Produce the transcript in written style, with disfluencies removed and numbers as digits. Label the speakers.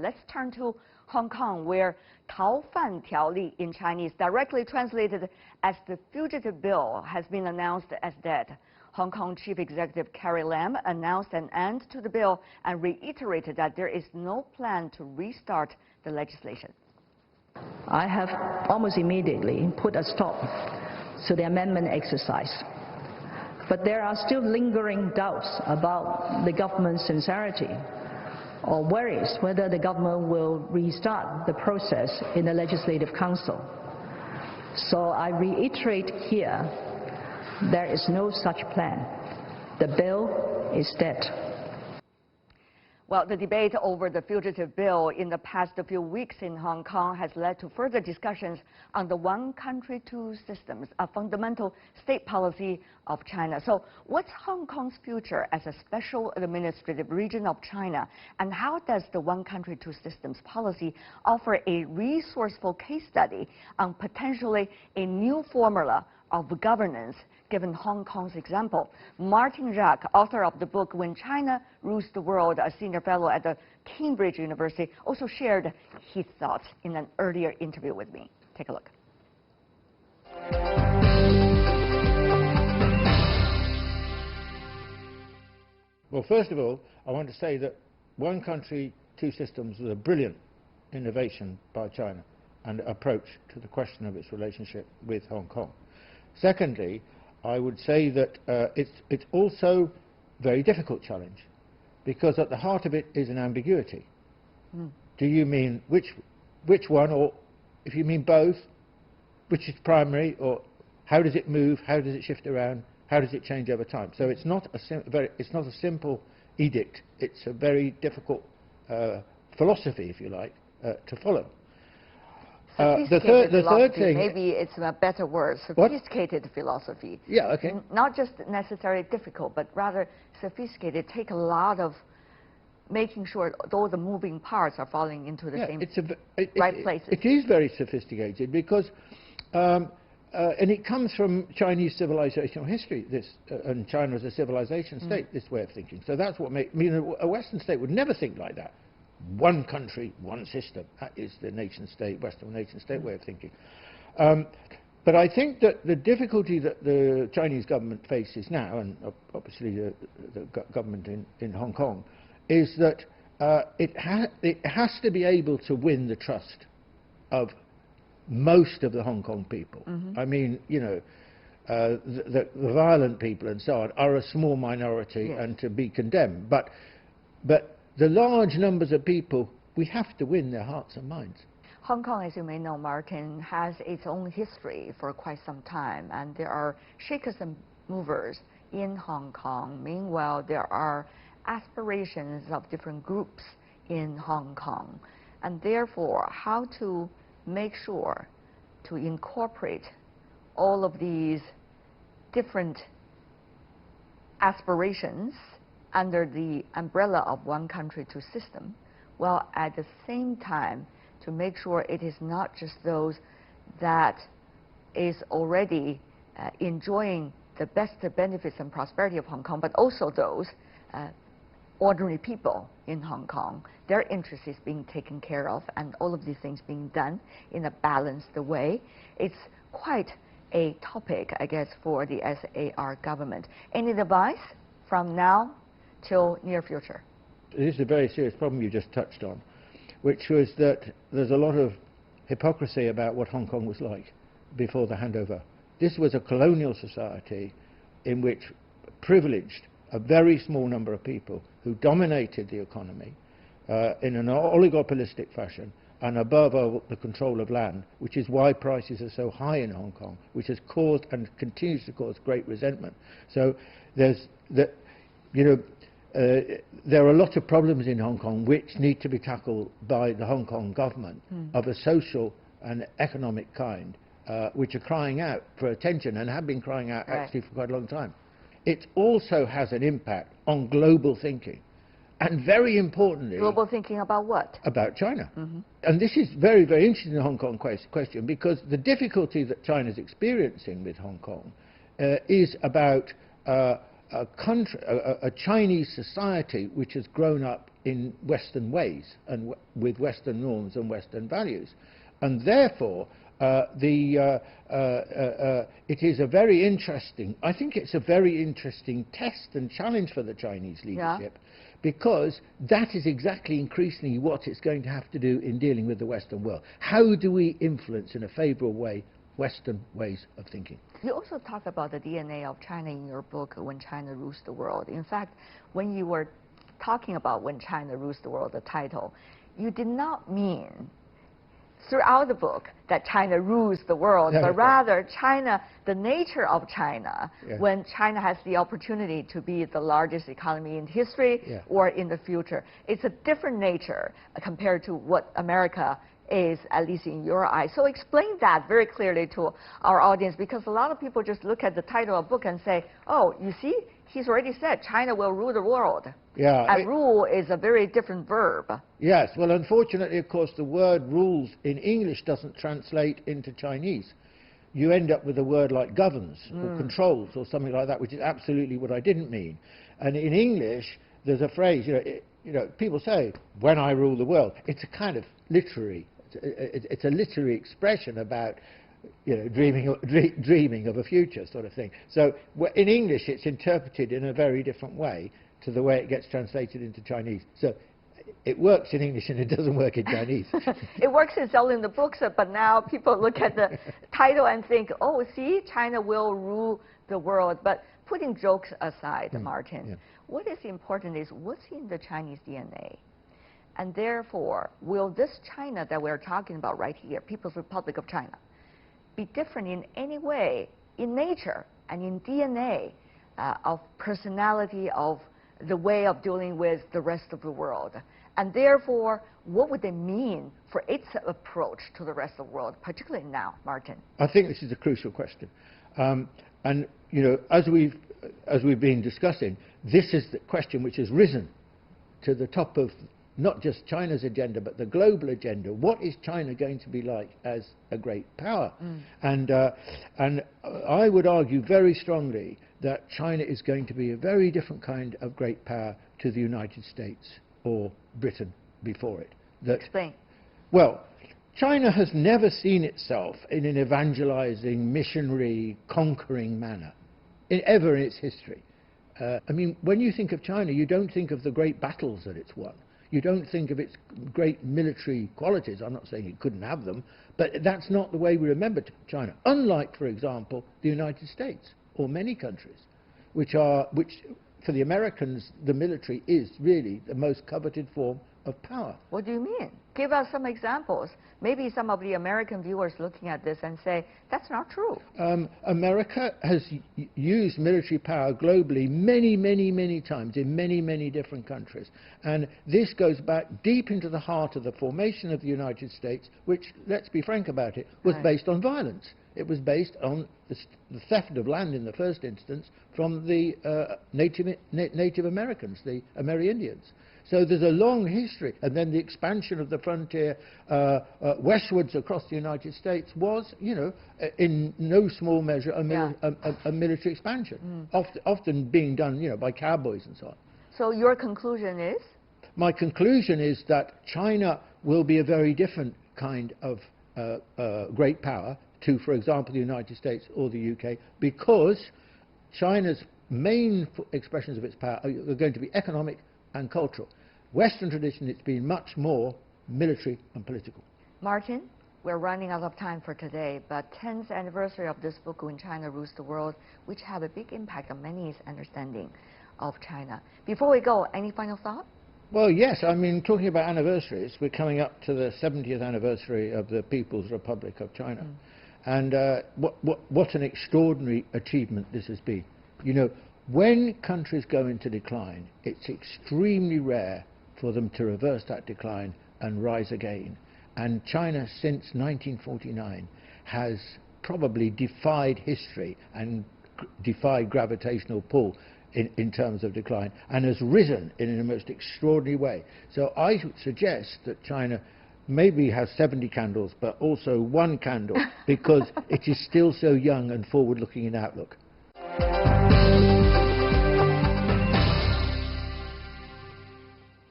Speaker 1: let's turn to Hong Kong, where 逃犯条例 in Chinese, directly translated as the fugitive bill, has been announced as dead. Hong Kong Chief Executive Carrie Lam announced an end to the bill and reiterated that there is no plan to restart the legislation.
Speaker 2: I have almost immediately put a stop to the amendment exercise. But there are still lingering doubts about the government's sincerity, or worries whether the government will restart the process in the Legislative Council. So I reiterate here, there is no such plan. The bill is dead.
Speaker 1: Well, the debate over the fugitive bill in the past few weeks in Hong Kong has led to further discussions on the one country, two systems, a fundamental state policy of China. So what's Hong Kong's future as a special administrative region of China? And how does the one country, two systems policy offer a resourceful case study on potentially a new formula of governance, given Hong Kong's example? Martin Jacques, author of the book When China Rules the World, a senior fellow at the Cambridge University, also shared his thoughts in an earlier interview with me. Take a look.
Speaker 3: Well, first of all, I want to say that one country, two systems was a brilliant innovation by China and approach to the question of its relationship with Hong Kong. Secondly, I would say that it's also a very difficult challenge, because at the heart of it is an ambiguity. Do you mean which one, or if you mean both, which is primary, or how does it move, how does it shift around, how does it change over time? So it's not a simple edict. It's a very difficult philosophy, if you like, to follow.
Speaker 1: The
Speaker 3: third thing,
Speaker 1: maybe it's a better word, sophisticated philosophy.
Speaker 3: Yeah, okay.
Speaker 1: Not just necessarily difficult, but rather sophisticated. Take a lot of making sure all the moving parts are falling into the right places.
Speaker 3: It is very sophisticated because, and it comes from Chinese civilizational history. And China as a civilization state, this way of thinking. So that's what makes. I mean, a Western state would never think like that. One country, one system. That is the nation-state, Western nation-state way of thinking. But I think that the difficulty that the Chinese government faces now, and obviously the government in Hong Kong, is that it has to be able to win the trust of most of the Hong Kong people. I mean, you know, the violent people and so on are a small minority and to be condemned. But the large numbers of people, we have to win their hearts and minds.
Speaker 1: Hong Kong, as you may know, Martin, has its own history for quite some time, and there are shakers and movers in Hong Kong. Meanwhile, there are aspirations of different groups in Hong Kong, and therefore, how to make sure to incorporate all of these different aspirations under the umbrella of one country, two system, while at the same time to make sure it is not just those that is already enjoying the best benefits and prosperity of Hong Kong, but also those ordinary people in Hong Kong. Their interest is being taken care of, and all of these things being done in a balanced way. It's quite a topic, I guess, for the SAR government. Any advice from now till near future?
Speaker 3: This is a very serious problem you just touched on, which was that there's a lot of hypocrisy about what Hong Kong was like before the handover. This was a colonial society in which privileged a very small number of people who dominated the economy in an oligopolistic fashion, and above all, the control of land, which is why prices are so high in Hong Kong, which has caused and continues to cause great resentment. So there's that, you know, there are a lot of problems in Hong Kong which need to be tackled by the Hong Kong government of a social and economic kind, which are crying out for attention and have been crying out actually for quite a long time. It also has an impact on global thinking, and very importantly...
Speaker 1: Global thinking about what?
Speaker 3: About China. And this is very, very interesting in the Hong Kong question, because the difficulty that China is experiencing with Hong Kong is about a Chinese society which has grown up in Western ways and with Western norms and Western values. And therefore, it is a very interesting, I think it's a very interesting test and challenge for the Chinese leadership, because that is exactly increasingly what it's going to have to do in dealing with the Western world. How do we influence in a favourable way Western ways of thinking?
Speaker 1: You also talk about the DNA of China in your book, When China Rules the World. In fact, when you were talking about When China Rules the World, the title, you did not mean throughout the book that China rules the world, but rather China, the nature of China, when China has the opportunity to be the largest economy in history or in the future. It's a different nature compared to what America is, at least in your eyes. So explain that very clearly to our audience, because a lot of people just look at the title of the book and say, oh, you see, he's already said China will rule the world. And rule is a very different verb.
Speaker 3: Yes, well, unfortunately, of course, the word rules in English doesn't translate into Chinese. You end up with a word like governs or controls or something like that, which is absolutely what I didn't mean. And in English, there's a phrase, people say, when I rule the world. It's a kind of literary, it's a literary expression about dreaming of a future sort of thing. So in English, it's interpreted in a very different way to the way it gets translated into Chinese. So it works in English and it doesn't work in Chinese.
Speaker 1: It works in selling the books, but now people look at the title and think, oh, see, China will rule the world. But putting jokes aside, Martin, what is important is what's in the Chinese DNA. And therefore, will this China that we're talking about right here, People's Republic of China, be different in any way, in nature and in DNA, of personality, of the way of dealing with the rest of the world? And therefore, what would they mean for its approach to the rest of the world, particularly now, Martin?
Speaker 3: I think this is a crucial question. And, as we've been discussing, this is the question which has risen to the top of not just China's agenda, but the global agenda. What is China going to be like as a great power? And I would argue very strongly that China is going to be a very different kind of great power to the United States or Britain before it.
Speaker 1: Explain.
Speaker 3: Well, China has never seen itself in an evangelizing, missionary, conquering manner, ever in its history. I mean, when you think of China, you don't think of the great battles that it's won. You don't think of its great military qualities. I'm not saying it couldn't have them, but that's not the way we remember China. Unlike, for example, the United States or many countries, which for the Americans, the military is really the most coveted form of power.
Speaker 1: What do you mean? Give us some examples. Maybe some of the American viewers looking at this and say, that's not true.
Speaker 3: America has used military power globally many, many, many times in many, many different countries. And this goes back deep into the heart of the formation of the United States, which, let's be frank about it, was based on violence. It was based on the theft of land in the first instance from the Native Americans, the Amerindians. So there's a long history, and then the expansion of the frontier westwards across the United States was, in no small measure a military expansion, often being done, by cowboys and so on.
Speaker 1: So your conclusion is?
Speaker 3: My conclusion is that China will be a very different kind of great power to, for example, the United States or the UK, because China's main expressions of its power are going to be economic and cultural. Western tradition, it's been much more military and political.
Speaker 1: Martin, we're running out of time for today, but 10th anniversary of this book, When China Rules the World, which have a big impact on many's understanding of China. Before we go, any final thought?
Speaker 3: Well, yes. I mean, talking about anniversaries, we're coming up to the 70th anniversary of the People's Republic of China. And what an extraordinary achievement this has been. When countries go into decline, it's extremely rare for them to reverse that decline and rise again. And China, since 1949, has probably defied history and defied gravitational pull in terms of decline, and has risen in a most extraordinary way. So I would suggest that China maybe has 70 candles, but also one candle, because it is still so young and forward-looking in outlook.